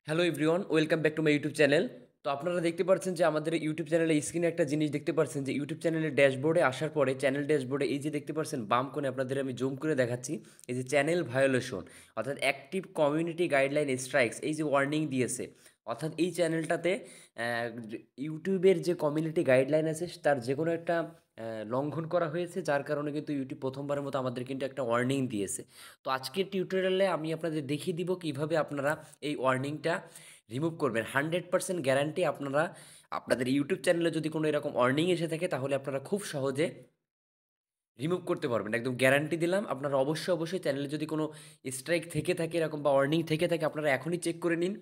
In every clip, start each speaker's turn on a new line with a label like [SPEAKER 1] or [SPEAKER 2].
[SPEAKER 1] Hello everyone, welcome back to my YouTube channel. তো আপনারা দেখতে পাচ্ছেন যে আমাদের ইউটিউব চ্যানেলে স্ক্রিনে একটা জিনিস দেখতে পাচ্ছেন যে ইউটিউব চ্যানেলের ড্যাশবোর্ডে আসার পরে চ্যানেল ড্যাশবোর্ডে এই যে দেখতে পাচ্ছেন বাম কোণে আপনাদের আমি জুম করে দেখাচ্ছি, এই যে চ্যানেল ভায়োলেশন অর্থাৎ অ্যাক্টিভ কমিউনিটি গাইডলাইন স্ট্রাইকস, এই যে ওয়ার্নিং দিয়েছে। অর্থাৎ এই চ্যানেলটাতে ইউটিউবের যে কমিউনিটি গাইডলাইন আছে তার যে কোনো একটা লঙ্ঘন করা হয়েছে, যার কারণে কিন্তু ইউটিউব প্রথমবারের মতো আমাদের কিন্তু একটা ওয়ার্নিং দিয়েছে। তো আজকের টিউটোরিয়ালে আমি আপনাদের দেখিয়ে দিব কিভাবে আপনারা এই ওয়ার্নিংটা রিমুভ করবেন। 100% গ্যারান্টি আপনারা আপনাদের ইউটিউব চ্যানেলে যদি কোনো এরকম ওয়ার্নিং এসে থাকে তাহলে আপনারা খুব সহজে রিমুভ করতে পারবেন, একদম গ্যারান্টি দিলাম। আপনারা অবশ্যই অবশ্যই চ্যানেলে যদি কোনো স্ট্রাইক থেকে থাকে এরকম বা ওয়ার্নিং থেকে থাকে আপনারা এখনই চেক করে নিন।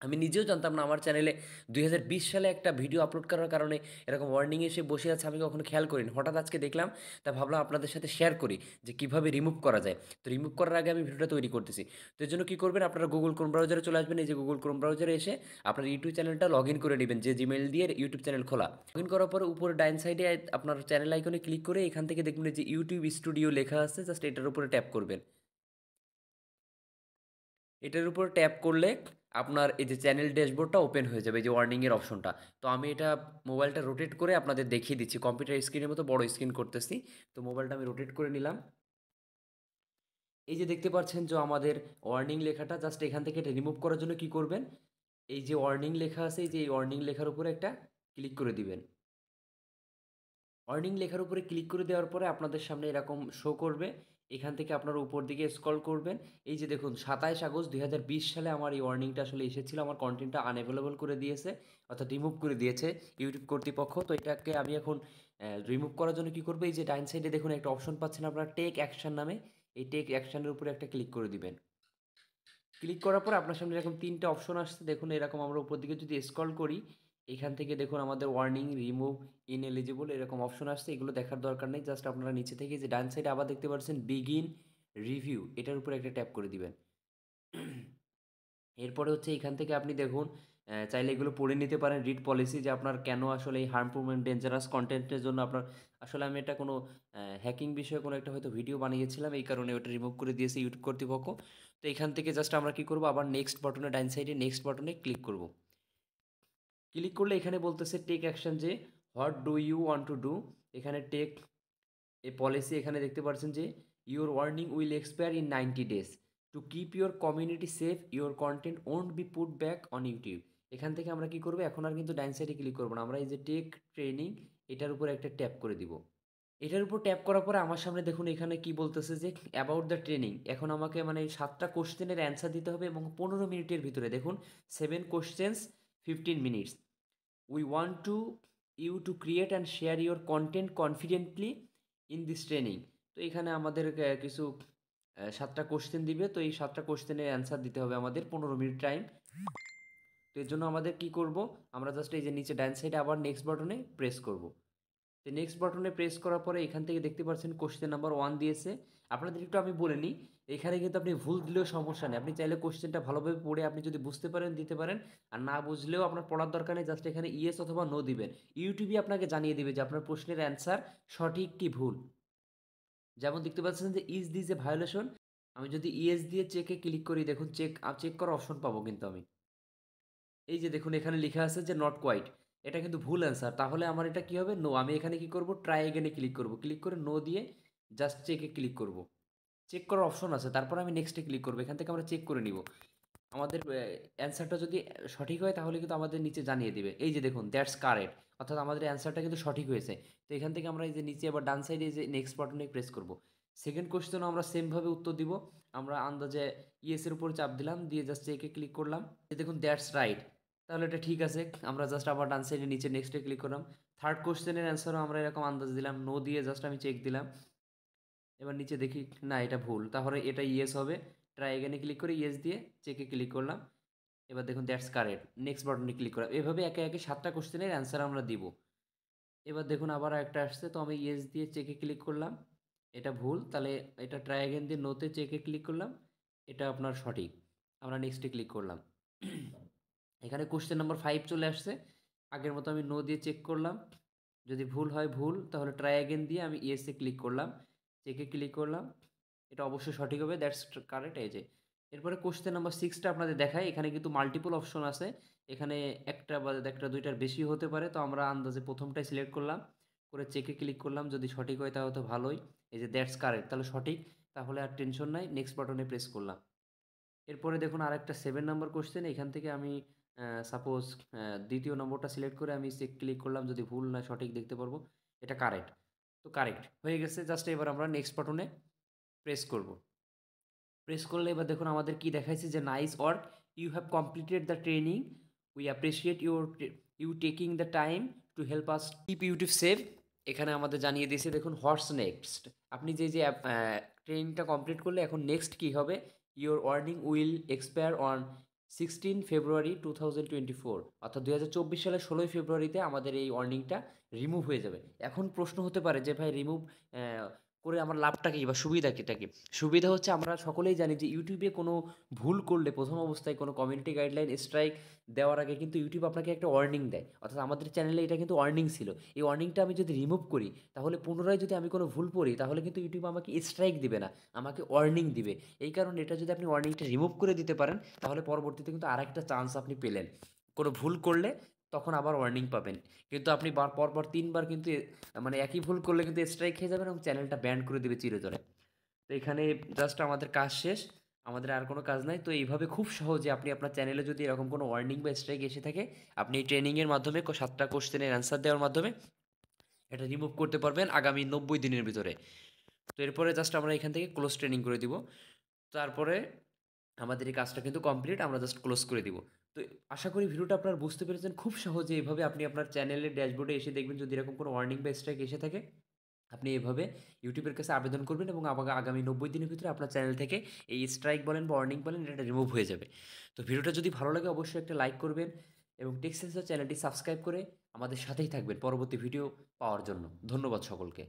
[SPEAKER 1] আমি নিজেও জানতাম না, আমার চ্যানেলে 2020 সালে একটা ভিডিও আপলোড করার কারণে এরকম ওয়ার্নিং এসে বসে আছে, আমি কখনো খেয়াল করিনি। হঠাৎ আজকে দেখলাম, তা ভাবলাম আপনাদের সাথে শেয়ার করি যে কীভাবে রিমুভ করা যায়। তো রিমুভ করার আগে আমি ভিডিওটা তৈরি করতেছি। তো এর জন্য কী করবেন, আপনারা গুগল ক্রোম ব্রাউজারে চলে আসবেন। এই যে গুগল ক্রোম ব্রাউজারে এসে আপনার ইউটিউব চ্যানেলটা লগ ইন করে নেবেন, যে জিমেইল দিয়ে ইউটিউব চ্যানেল খোলা। লগ ইন করার পরে উপরে ডাইন সাইডে আপনার চ্যানেল আইকনে ক্লিক করে এখান থেকে দেখবেন যে ইউটিউব স্টুডিও লেখা আছে, জাস্ট এটার উপরে ট্যাপ করবেন। এটার উপর ট্যাপ করলে আপনার এই যে চ্যানেল ড্যাশবোর্ডটা ওপেন হয়ে যাবে, এই যে ওয়ার্নিংয়ের অপশনটা। তো আমি এটা মোবাইলটা রোটেট করে আপনাদের দেখিয়ে দিচ্ছি, কম্পিউটার স্ক্রিনের মতো বড় স্ক্রিন করতেছি। তো মোবাইলটা আমি রোটেট করে নিলাম। এই যে দেখতে পাচ্ছেন যে আমাদের ওয়ার্নিং লেখাটা, জাস্ট এখান থেকে এটা রিমুভ করার জন্য কি করবেন, এই যে ওয়ার্নিং লেখা আছে, এই যে এই ওয়ার্নিং লেখার উপরে একটা ক্লিক করে দিবেন। ওয়ার্নিং লেখার উপরে ক্লিক করে দেওয়ার পরে আপনাদের সামনে এরকম শো করবে। এখান থেকে আপনারা উপর দিকে স্ক্রল করবেন। এই যে দেখুন 27 আগস্ট 2020 সালে আমার এই ওয়ার্নিংটা আসলে এসেছিল, আমার কন্টেন্টটা আনঅ্যাভেলেবল করে দিয়েছে, অর্থাৎ রিমুভ করে দিয়েছে ইউটিউব কর্তৃপক্ষ। তো এটাকে আমি এখন রিমুভ করার জন্য কী করবো, এই যে ডাইন সাইডে দেখুন একটা অপশন পাচ্ছেন আপনারা টেক অ্যাকশন নামে, এই টেক অ্যাকশনের উপরে একটা ক্লিক করে দিবেন। ক্লিক করার পর আপনার সামনে এরকম 3টে অপশন আসছে, দেখুন এরকম আমরা উপর দিকে যদি স্ক্রল করি, এখান থেকে দেখুন আমাদের ওয়ার্নিং, রিমুভ, ইনএলিজিবল এরকম অপশন আসছে। এগুলো দেখার দরকার নেই, জাস্ট আপনারা নিচে থেকে যে ডান সাইডে আবার দেখতে পাচ্ছেন বিগিন রিভিউ, এটার উপরে একটা ট্যাপ করে দিবেন। এরপরে হচ্ছে এখান থেকে আপনি দেখুন চাইলে এগুলো পড়ে নিতে পারেন, রিড পলিসি, যে আপনার কেন আসলে এই হার্মফুল এন্ড ডেঞ্জারাস কন্টেন্টের জন্য আপনার আসলে আমি এটা কোনো হ্যাকিং বিষয়ে কোনো একটা হয়তো ভিডিও বানিয়েছিলাম, এই কারণে ওটা রিমুভ করে দিয়েছে ইউটিউব কর্তৃপক্ষ। তো এখান থেকে জাস্ট আমরা কী করবো, আবার নেক্সট বাটনে ডাইন সাইডে নেক্সট বাটনে ক্লিক করব। ক্লিক করলে এখানে বলতেছে টেক অ্যাকশন, যে what do you want to do. এখানে টেক এ পলিসি, এখানে দেখতে পাচ্ছেন যে your warning will expire in 90 days। To keep your community safe your content won't be put back on YouTube. এখান থেকে আমরা কি করবো, এখন আর কিন্তু ডাইন সাইডে ক্লিক করবো না, আমরা এই যে টেক ট্রেনিং এটার উপরে একটা ট্যাপ করে দিব। এটার উপর ট্যাপ করার পরে আমার সামনে দেখুন এখানে কি বলতেছে যে অ্যাবাউট দ্য ট্রেনিং। এখন আমাকে মানে 7টা কোশ্চেনের অ্যান্সার দিতে হবে এবং 15 মিনিটের ভিতরে, দেখুন 7 questions 15 minutes। We want to you to create and share your content confidently in this training. তো এখানে আমাদের কিছু 7টা কোশ্চেন দিবে, তো এই 7টা কোশ্চেনের অ্যান্সার দিতে হবে আমাদের 15 মিনিট টাইম। তো এর জন্য আমাদের কি করব, আমরা জাস্ট এই যে নিচে ডান সাইডে আবার নেক্সট বাটনে প্রেস করব। তো নেক্সট বাটনে প্রেস করার পরে এখান থেকে দেখতে পাচ্ছেন কোশ্চেন নাম্বার 1 দিয়েছে। আপনাদের একটু আমি বলে নিই, এখানে কিন্তু আপনি ভুল দিলেও সমস্যা নেই, আপনি চাইলে কোশ্চেনটা ভালোভাবে পড়ে আপনি যদি বুঝতে পারেন দিতে পারেন, আর না বুঝলেও আপনার পড়ার দরকার নেই, জাস্ট এখানে ইয়েস অথবা নো দিবেন। ইউটিউবই আপনাকে জানিয়ে দিবে যে আপনার প্রশ্নের অ্যান্সার সঠিক কি ভুল। যেমন দেখতে পাচ্ছেন যে ইজ দিস এ ভায়োলেশন, আমি যদি ইয়েস দিয়ে চেকে ক্লিক করি, দেখুন চেক চেক করার অপশন পাবো কিন্তু আমি। এই যে দেখুন এখানে লেখা আছে যে নট কোয়াইট, এটা কিন্তু ভুল অ্যান্সার। তাহলে আমার এটা কি হবে, নো। আমি এখানে কি করব, ট্রাই এগেনে ক্লিক করব, ক্লিক করে নো দিয়ে জাস্ট চেকে ক্লিক করব। চেক করার অপশন আছে, তারপর আমি নেক্সটে ক্লিক করব। এখান থেকে আমরা চেক করে নিব আমাদের অ্যান্সারটা যদি সঠিক হয় তাহলে কিন্তু আমাদের নিচে জানিয়ে দিবে। এই যে দেখুন দ্যাটস কারেক্ট, অর্থাৎ আমাদের অ্যান্সারটা কিন্তু সঠিক হয়েছে। তো এখান থেকে আমরা এই যে নিচে আবার ডান সাইডে যে নেক্সট বাটনে প্রেস করব। সেকেন্ড কোশ্চেনও আমরা সেমভাবে উত্তর দিব। আমরা আন্দাজে ইয়েসের উপর চাপ দিলাম, দিয়ে জাস্ট চেকে ক্লিক করলাম। এই দেখুন দ্যাটস রাইট, তাহলে এটা ঠিক আছে। আমরা জাস্ট আবার ডান সাইডে নিচে নেক্সটে ক্লিক করলাম। থার্ড কোশ্চেনের অ্যান্সারও আমরা এরকম আন্দাজ দিলাম, নো দিয়ে জাস্ট আমি চেক দিলাম। এবার নিচে দেখি না এটা ভুল, তাহলে এটা ইয়েস হবে। ট্রাই এগেনে ক্লিক করে ইয়েস দিয়ে চেকে ক্লিক করলাম। এবার দেখুন দ্যাটস কারেক্ট, নেক্সট বাটনে ক্লিক করা। এভাবে একে একে 7টা কোশ্চেনের অ্যান্সার আমরা দিব। এবার দেখুন আবার একটা আসছে, তো আমি ইয়েস দিয়ে চেকে ক্লিক করলাম, এটা ভুল, তাহলে এটা ট্রাই অ্যাগেন দিয়ে নোতে চেকে ক্লিক করলাম, এটা আপনার সঠিক। আমরা নেক্সটে ক্লিক করলাম। এখানে কোশ্চেন নাম্বার 5 চলে আসছে। আগের মতো আমি নো দিয়ে চেক করলাম, যদি ভুল হয় ভুল, তাহলে ট্রাই অ্যাগেন দিয়ে আমি ইয়েসে ক্লিক করলাম, চেকে ক্লিক করলাম, এটা অবশ্যই সঠিক হবে, দ্যাটস কারেক্ট। এই যে এরপরে কোশ্চেন নাম্বার 6টা আপনাদের দেখাই। এখানে কিন্তু মাল্টিপল অপশন আছে। এখানে ১টা বা ১টা ২টার বেশিও হতে পারে। তো আমরা আন্দাজে ১ম টাই সিলেক্ট করলাম। করে চেকে ক্লিক করলাম। যদি সঠিক হয় তাহলে তো ভালোই। এই যে দ্যাটস কারেক্ট, তাহলে সঠিক। তাহলে আর টেনশন নাই। নেক্সট বাটনে প্রেস করলাম। এরপরে দেখুন আরেকটা 7 নাম্বার কোশ্চেন। এখান থেকে আমি সাপোজ ২য় নম্বরটা সিলেক্ট করে আমি চেক ক্লিক করলাম। যদি ভুল না সঠিক দেখতে পারবো। এটা কারেক্ট। তো কারেক্ট হয়ে গেছে। জাস্ট এবার আমরা নেক্সট বাটনে প্রেস করব। প্রেস করলে এবার দেখুন আমাদের কি দেখাইছে যে nice work, you have completed the training, we appreciate you taking the time to help us keep YouTube save. এখানে আমাদের জানিয়ে দিয়েছে দেখুন হোয়াটস নেক্সট। আপনি যে ট্রেনিংটা কমপ্লিট করলে এখন নেক্সট কী হবে, your warning will expire on 16 ফেব্রুয়ারি 2024, অর্থাৎ 2024 সালের 16ই ফেব্রুয়ারিতে আমাদের এই ওয়ার্নিংটা রিমুভ হয়ে যাবে। এখন প্রশ্ন হতে পারে যে ভাই রিমুভ করে আমার লাভটা কী বা সুবিধাটা কী? সুবিধা হচ্ছে আমরা সকলেই জানি যে ইউটিউবে কোনো ভুল করলে প্রথম অবস্থায় কোনো কমিউনিটি গাইডলাইন স্ট্রাইক দেওয়ার আগে কিন্তু ইউটিউব আপনাকে একটা ওয়ার্নিং দেয়। অর্থাৎ আমাদের চ্যানেলে এটা কিন্তু ওয়ার্নিং ছিল। এই ওয়ার্নিংটা আমি যদি রিমুভ করি তাহলে পুনরায় যদি আমি কোনো ভুল করি তাহলে কিন্তু ইউটিউব আমাকে স্ট্রাইক দিবে না, আমাকে ওয়ার্নিং দিবে। এই কারণে এটা যদি আপনি ওয়ার্নিংটা রিমুভ করে দিতে পারেন তাহলে পরবর্তীতে কিন্তু আরেকটা চান্স আপনি পেলেন। কোনো ভুল করলে তখন আবার ওয়ার্নিং পাবেন। কিন্তু আপনি পরপর ৩ বার কিন্তু মানে একই ভুল করলে কিন্তু স্ট্রাইক খেয়ে যাবেন এবং চ্যানেলটা ব্যান করে দিবে চিরতরে। তো এখানে জাস্ট আমাদের কাজ শেষ। আমাদের আর কোনো কাজ নাই। তো এইভাবে খুব সহজে আপনি আপনার চ্যানেলে যদি এরকম কোনো ওয়ার্নিং বা স্ট্রাইক এসে থাকে, আপনি এই ট্রেনিংয়ের মাধ্যমে 7টা কোশ্চেনের অ্যান্সার দেওয়ার মাধ্যমে এটা রিমুভ করতে পারবেন আগামী ৯০ দিনের ভিতরে। তো এরপরে জাস্ট আমরা এখান থেকে ক্লোজ ট্রেনিং করে দিব। তারপরে আমাদের এই কাজটা কিন্তু কমপ্লিট, আমরা জাস্ট ক্লোজ করে দিব। তো আশা করি ভিডিওটা আপনারা বুঝতে পেরেছেন। খুব সহজে এভাবে আপনি আপনার চ্যানেলের ড্যাশবোর্ডে এসে দেখবেন যদি এরকম কোনো ওয়ার্নিং বা স্ট্রাইক এসে থাকে, আপনি এভাবে ইউটিউবের কাছে আবেদন করবেন এবং আগামী ৯০ দিনের ভিতরে আপনার চ্যানেল থেকে এই স্ট্রাইক বলেন বা ওয়ার্নিং বলেন এটা রিমুভ হয়ে যাবে। তো ভিডিওটা যদি ভালো লাগে অবশ্যই একটা লাইক করবেন এবং টেক সেন্সর চ্যানেলটি সাবস্ক্রাইব করে আমাদের সাথেই থাকবেন পরবর্তী ভিডিও পাওয়ার জন্য। ধন্যবাদ সকলকে।